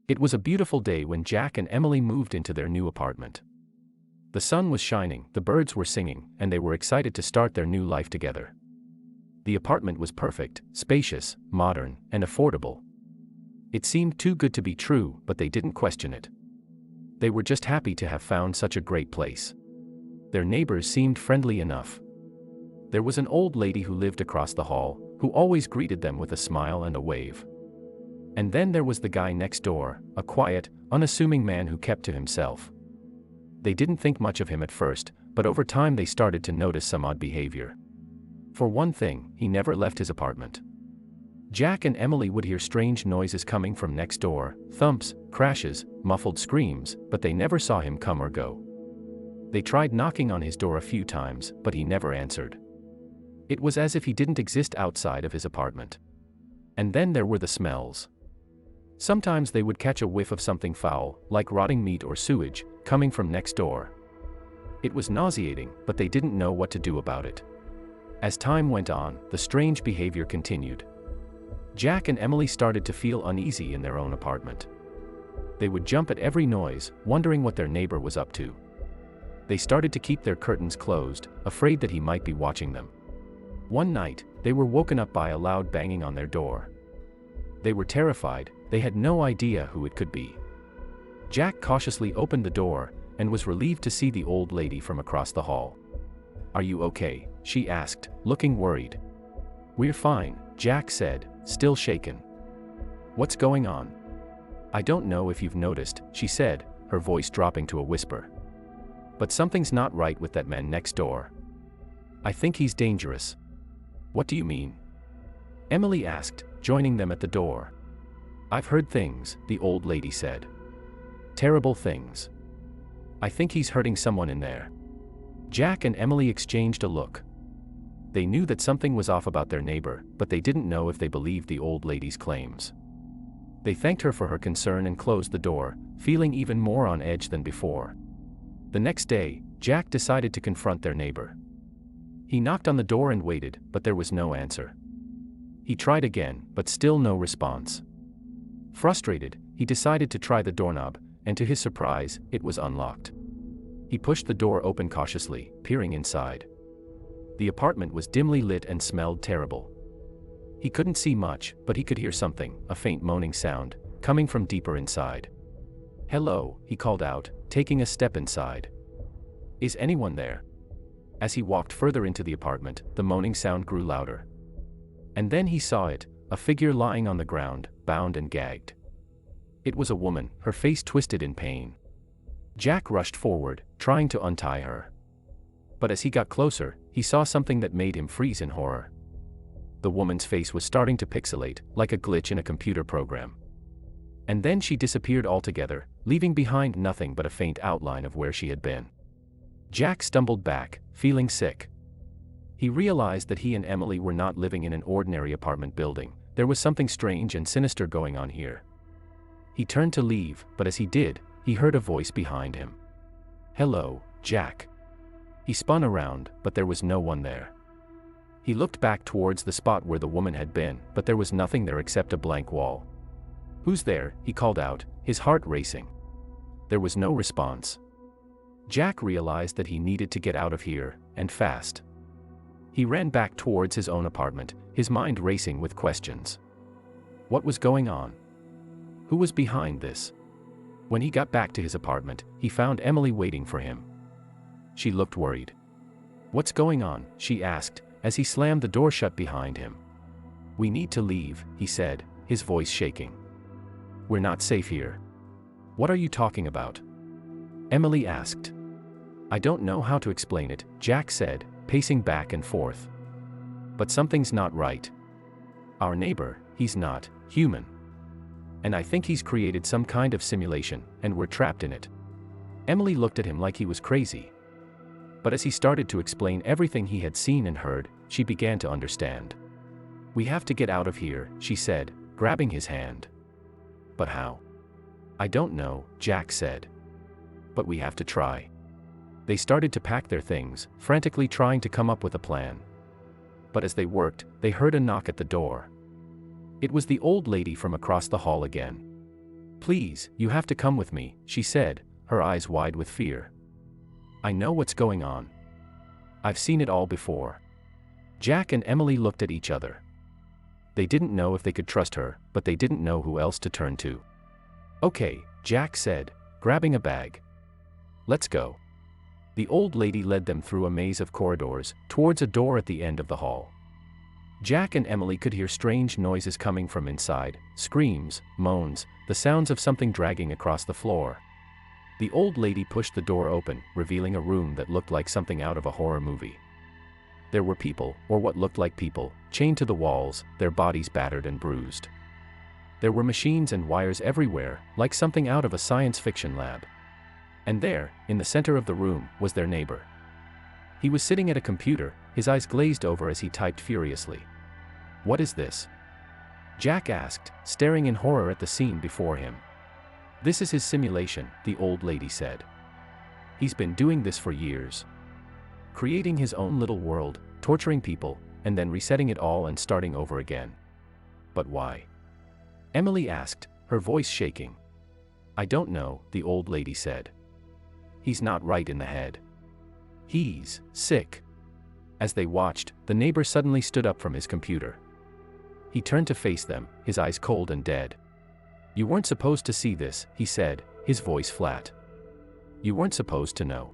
It was a beautiful day when Jack and Emily moved into their new apartment. The sun was shining, the birds were singing, and they were excited to start their new life together. The apartment was perfect, spacious, modern, and affordable. It seemed too good to be true, but they didn't question it. They were just happy to have found such a great place. Their neighbors seemed friendly enough. There was an old lady who lived across the hall, who always greeted them with a smile and a wave. And then there was the guy next door, a quiet, unassuming man who kept to himself. They didn't think much of him at first, but over time they started to notice some odd behavior. For one thing, he never left his apartment. Jack and Emily would hear strange noises coming from next door, thumps, crashes, muffled screams, but they never saw him come or go. They tried knocking on his door a few times, but he never answered. It was as if he didn't exist outside of his apartment. And then there were the smells. Sometimes they would catch a whiff of something foul, like rotting meat or sewage, coming from next door. It was nauseating, but they didn't know what to do about it. As time went on, the strange behavior continued. Jack and Emily started to feel uneasy in their own apartment. They would jump at every noise, wondering what their neighbor was up to. They started to keep their curtains closed, afraid that he might be watching them. One night, they were woken up by a loud banging on their door. They were terrified, they had no idea who it could be. Jack cautiously opened the door, and was relieved to see the old lady from across the hall. "Are you okay?" she asked, looking worried. "We're fine," Jack said, still shaken. "What's going on?" "I don't know if you've noticed," she said, her voice dropping to a whisper. "But something's not right with that man next door. I think he's dangerous." "What do you mean?" Emily asked, joining them at the door. "I've heard things," the old lady said. "Terrible things. I think he's hurting someone in there." Jack and Emily exchanged a look. They knew that something was off about their neighbor, but they didn't know if they believed the old lady's claims. They thanked her for her concern and closed the door, feeling even more on edge than before. The next day, Jack decided to confront their neighbor. He knocked on the door and waited, but there was no answer. He tried again, but still no response. Frustrated, he decided to try the doorknob, and to his surprise, it was unlocked. He pushed the door open cautiously, peering inside. The apartment was dimly lit and smelled terrible. He couldn't see much, but he could hear something, a faint moaning sound, coming from deeper inside. "Hello," he called out, taking a step inside. "Is anyone there?" As he walked further into the apartment, the moaning sound grew louder. And then he saw it, a figure lying on the ground, bound and gagged. It was a woman, her face twisted in pain. Jack rushed forward, trying to untie her. But as he got closer, he saw something that made him freeze in horror. The woman's face was starting to pixelate, like a glitch in a computer program. And then she disappeared altogether, leaving behind nothing but a faint outline of where she had been. Jack stumbled back, feeling sick. He realized that he and Emily were not living in an ordinary apartment building. There was something strange and sinister going on here. He turned to leave, but as he did, he heard a voice behind him. "Hello, Jack." He spun around, but there was no one there. He looked back towards the spot where the woman had been, but there was nothing there except a blank wall. "Who's there?" he called out, his heart racing. There was no response. Jack realized that he needed to get out of here, and fast. He ran back towards his own apartment, his mind racing with questions. What was going on? Who was behind this? When he got back to his apartment, he found Emily waiting for him. She looked worried. "What's going on?" she asked, as he slammed the door shut behind him. "We need to leave," he said, his voice shaking. "We're not safe here." "What are you talking about?" Emily asked. "I don't know how to explain it," Jack said, pacing back and forth. "But something's not right. Our neighbor, he's not human. And I think he's created some kind of simulation, and we're trapped in it." Emily looked at him like he was crazy. But as he started to explain everything he had seen and heard, she began to understand. "We have to get out of here," she said, grabbing his hand. "But how?" "I don't know," Jack said. "But we have to try." They started to pack their things, frantically trying to come up with a plan. But as they worked, they heard a knock at the door. It was the old lady from across the hall again. Please, you have to come with me, she said, her eyes wide with fear. I know what's going on. I've seen it all before. Jack and Emily looked at each other. They didn't know if they could trust her, but they didn't know who else to turn to. Okay, Jack said, grabbing a bag. Let's go. The old lady led them through a maze of corridors, towards a door at the end of the hall. Jack and Emily could hear strange noises coming from inside, screams, moans, the sounds of something dragging across the floor. The old lady pushed the door open, revealing a room that looked like something out of a horror movie. There were people, or what looked like people, chained to the walls, their bodies battered and bruised. There were machines and wires everywhere, like something out of a science fiction lab. And there, in the center of the room, was their neighbor. He was sitting at a computer, his eyes glazed over as he typed furiously. What is this? Jack asked, staring in horror at the scene before him. This is his simulation, the old lady said. He's been doing this for years. Creating his own little world, torturing people, and then resetting it all and starting over again. But why? Emily asked, her voice shaking. I don't know, the old lady said. He's not right in the head. He's sick. As they watched, the neighbor suddenly stood up from his computer. He turned to face them, his eyes cold and dead. You weren't supposed to see this, he said, his voice flat. You weren't supposed to know.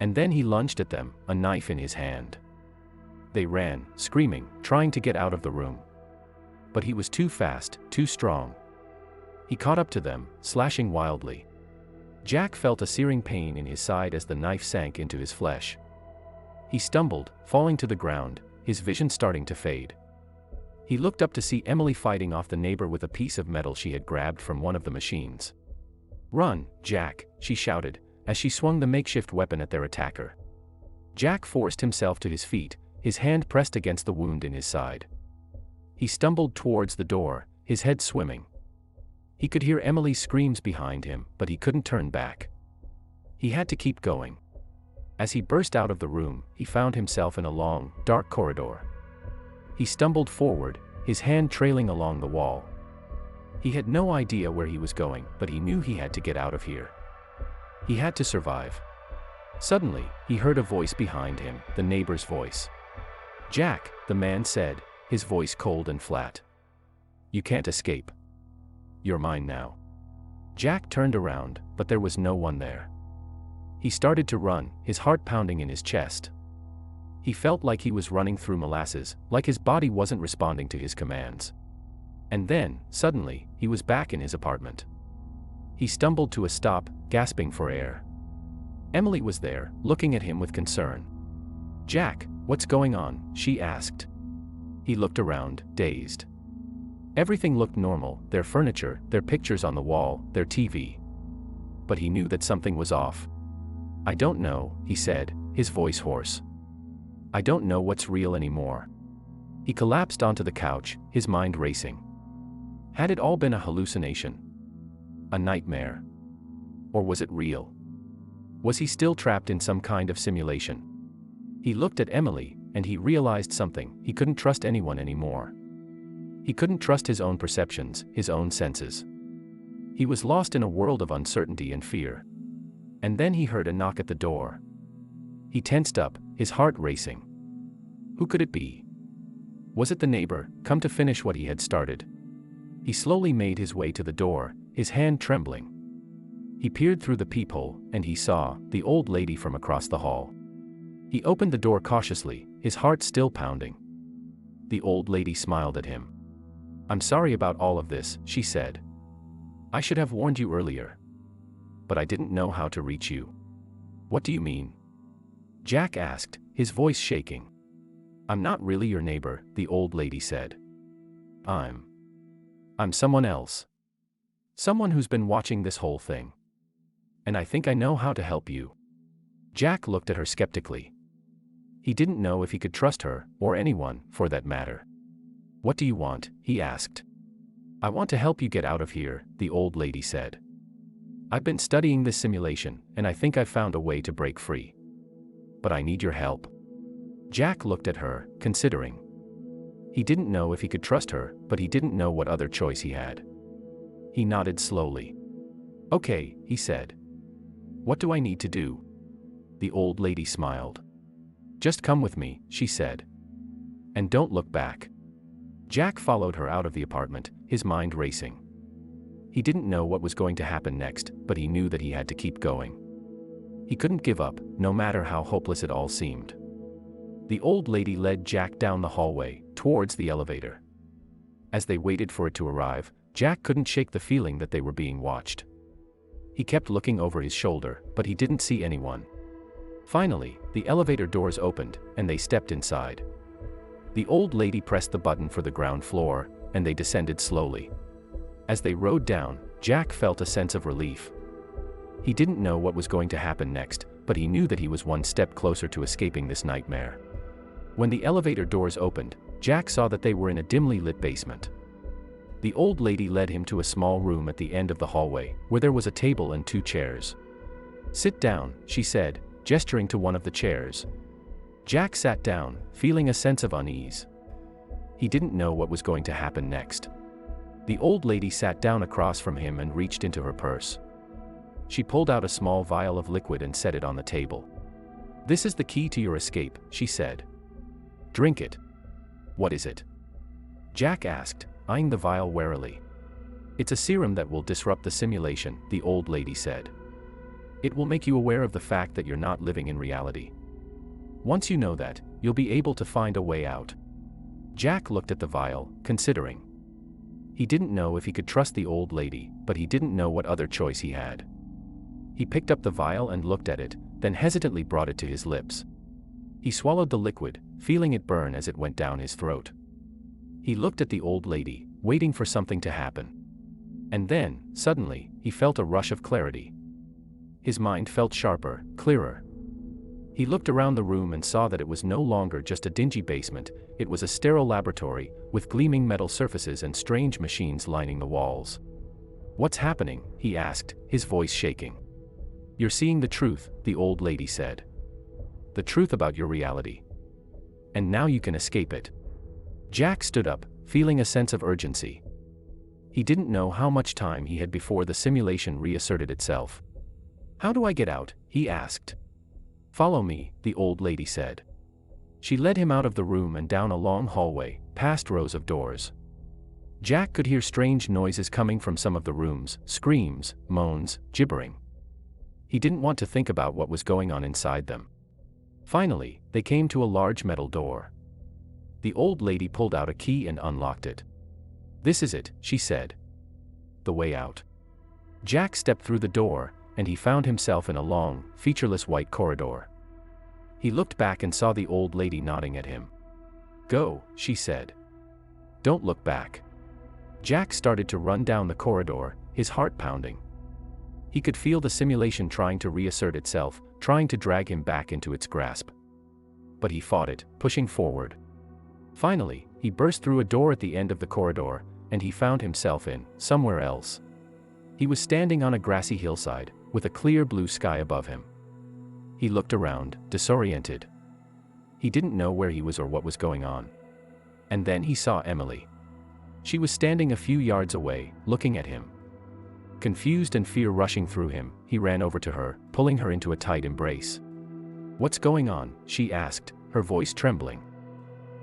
And then he lunged at them, a knife in his hand. They ran, screaming, trying to get out of the room. But he was too fast, too strong. He caught up to them, slashing wildly. Jack felt a searing pain in his side as the knife sank into his flesh. He stumbled, falling to the ground, his vision starting to fade. He looked up to see Emily fighting off the neighbor with a piece of metal she had grabbed from one of the machines. Run, Jack, she shouted, as she swung the makeshift weapon at their attacker. Jack forced himself to his feet, his hand pressed against the wound in his side. He stumbled towards the door, his head swimming. He could hear Emily's screams behind him, but he couldn't turn back. He had to keep going. As he burst out of the room, he found himself in a long, dark corridor. He stumbled forward, his hand trailing along the wall. He had no idea where he was going, but he knew he had to get out of here. He had to survive. Suddenly, he heard a voice behind him, the neighbor's voice. Jack, the man said, his voice cold and flat. You can't escape. You're mine now. Jack turned around, but there was no one there. He started to run, his heart pounding in his chest. He felt like he was running through molasses, like his body wasn't responding to his commands. And then, suddenly, he was back in his apartment. He stumbled to a stop, gasping for air. Emily was there, looking at him with concern. Jack, what's going on? She asked. He looked around, dazed. Everything looked normal, their furniture, their pictures on the wall, their TV. But he knew that something was off. I don't know, he said, his voice hoarse. I don't know what's real anymore. He collapsed onto the couch, his mind racing. Had it all been a hallucination? A nightmare? Or was it real? Was he still trapped in some kind of simulation? He looked at Emily, and he realized something: he couldn't trust anyone anymore. He couldn't trust his own perceptions, his own senses. He was lost in a world of uncertainty and fear. And then he heard a knock at the door. He tensed up, his heart racing. Who could it be? Was it the neighbor, come to finish what he had started? He slowly made his way to the door, his hand trembling. He peered through the peephole, and he saw the old lady from across the hall. He opened the door cautiously, his heart still pounding. The old lady smiled at him. I'm sorry about all of this, she said. I should have warned you earlier. But I didn't know how to reach you. What do you mean? Jack asked, his voice shaking. I'm not really your neighbor, the old lady said. I'm someone else. Someone who's been watching this whole thing. And I think I know how to help you. Jack looked at her skeptically. He didn't know if he could trust her, or anyone, for that matter. What do you want? He asked. I want to help you get out of here, the old lady said. I've been studying this simulation, and I think I've found a way to break free. But I need your help. Jack looked at her, considering. He didn't know if he could trust her, but he didn't know what other choice he had. He nodded slowly. "Okay," he said. "What do I need to do?" The old lady smiled. "Just come with me," she said. "And don't look back." Jack followed her out of the apartment, his mind racing. He didn't know what was going to happen next, but he knew that he had to keep going. He couldn't give up, no matter how hopeless it all seemed. The old lady led Jack down the hallway, towards the elevator. As they waited for it to arrive, Jack couldn't shake the feeling that they were being watched. He kept looking over his shoulder, but he didn't see anyone. Finally, the elevator doors opened, and they stepped inside. The old lady pressed the button for the ground floor, and they descended slowly. As they rode down, Jack felt a sense of relief. He didn't know what was going to happen next, but he knew that he was one step closer to escaping this nightmare. When the elevator doors opened, Jack saw that they were in a dimly lit basement. The old lady led him to a small room at the end of the hallway, where there was a table and 2 chairs. "Sit down," she said, gesturing to one of the chairs. Jack sat down, feeling a sense of unease. He didn't know what was going to happen next. The old lady sat down across from him and reached into her purse. She pulled out a small vial of liquid and set it on the table. "This is the key to your escape," she said. "Drink it." "What is it?" Jack asked, eyeing the vial warily. "It's a serum that will disrupt the simulation," the old lady said. "It will make you aware of the fact that you're not living in reality. Once you know that, you'll be able to find a way out." Jack looked at the vial, considering. He didn't know if he could trust the old lady, but he didn't know what other choice he had. He picked up the vial and looked at it, then hesitantly brought it to his lips. He swallowed the liquid, feeling it burn as it went down his throat. He looked at the old lady, waiting for something to happen. And then, suddenly, he felt a rush of clarity. His mind felt sharper, clearer. He looked around the room and saw that it was no longer just a dingy basement, it was a sterile laboratory, with gleaming metal surfaces and strange machines lining the walls. "What's happening?" he asked, his voice shaking. "You're seeing the truth," the old lady said. "The truth about your reality. And now you can escape it." Jack stood up, feeling a sense of urgency. He didn't know how much time he had before the simulation reasserted itself. "How do I get out?" he asked. "Follow me," the old lady said. She led him out of the room and down a long hallway, past rows of doors. Jack could hear strange noises coming from some of the rooms, screams, moans, gibbering. He didn't want to think about what was going on inside them. Finally, they came to a large metal door. The old lady pulled out a key and unlocked it. "This is it," she said. "The way out." Jack stepped through the door, and he found himself in a long, featureless white corridor. He looked back and saw the old lady nodding at him. "Go," she said. "Don't look back." Jack started to run down the corridor, his heart pounding. He could feel the simulation trying to reassert itself, trying to drag him back into its grasp. But he fought it, pushing forward. Finally, he burst through a door at the end of the corridor, and he found himself in somewhere else. He was standing on a grassy hillside, with a clear blue sky above him. He looked around, disoriented. He didn't know where he was or what was going on. And then he saw Emily. She was standing a few yards away, looking at him. Confused and fear rushing through him, he ran over to her, pulling her into a tight embrace. "What's going on?" she asked, her voice trembling.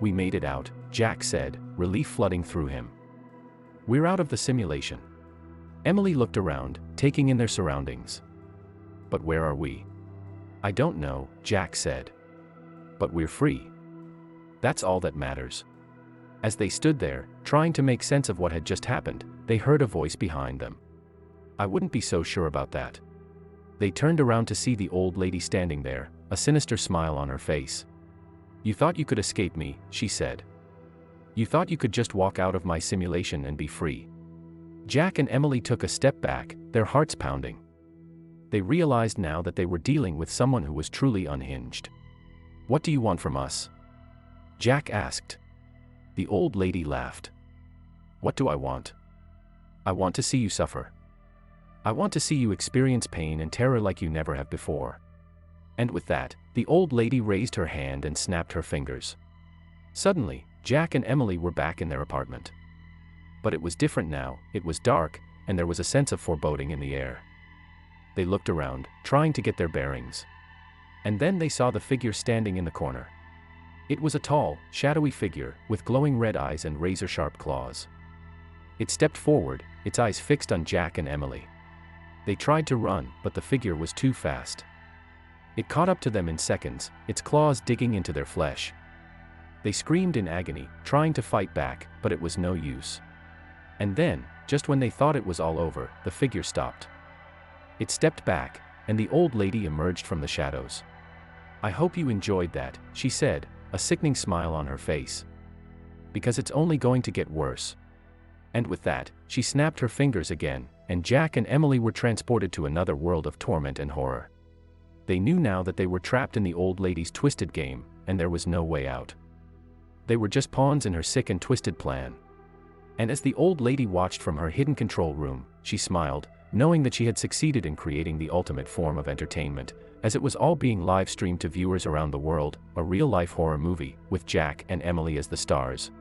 "We made it out," Jack said, relief flooding through him. "We're out of the simulation." Emily looked around, taking in their surroundings. "But where are we?" "I don't know," Jack said. "But we're free. That's all that matters." As they stood there, trying to make sense of what had just happened, they heard a voice behind them. "I wouldn't be so sure about that." They turned around to see the old lady standing there, a sinister smile on her face. "You thought you could escape me," she said. "You thought you could just walk out of my simulation and be free." Jack and Emily took a step back, their hearts pounding. They realized now that they were dealing with someone who was truly unhinged. "What do you want from us?" Jack asked. The old lady laughed. "What do I want? I want to see you suffer. I want to see you experience pain and terror like you never have before." And with that, the old lady raised her hand and snapped her fingers. Suddenly, Jack and Emily were back in their apartment. But it was different now, it was dark, and there was a sense of foreboding in the air. They looked around, trying to get their bearings. And then they saw the figure standing in the corner. It was a tall, shadowy figure, with glowing red eyes and razor-sharp claws. It stepped forward, its eyes fixed on Jack and Emily. They tried to run, but the figure was too fast. It caught up to them in seconds, its claws digging into their flesh. They screamed in agony, trying to fight back, but it was no use. And then, just when they thought it was all over, the figure stopped. It stepped back, and the old lady emerged from the shadows. "I hope you enjoyed that," she said, a sickening smile on her face. "Because it's only going to get worse." And with that, she snapped her fingers again, and Jack and Emily were transported to another world of torment and horror. They knew now that they were trapped in the old lady's twisted game, and there was no way out. They were just pawns in her sick and twisted plan. And as the old lady watched from her hidden control room, she smiled, knowing that she had succeeded in creating the ultimate form of entertainment, as it was all being live-streamed to viewers around the world, a real-life horror movie, with Jack and Emily as the stars.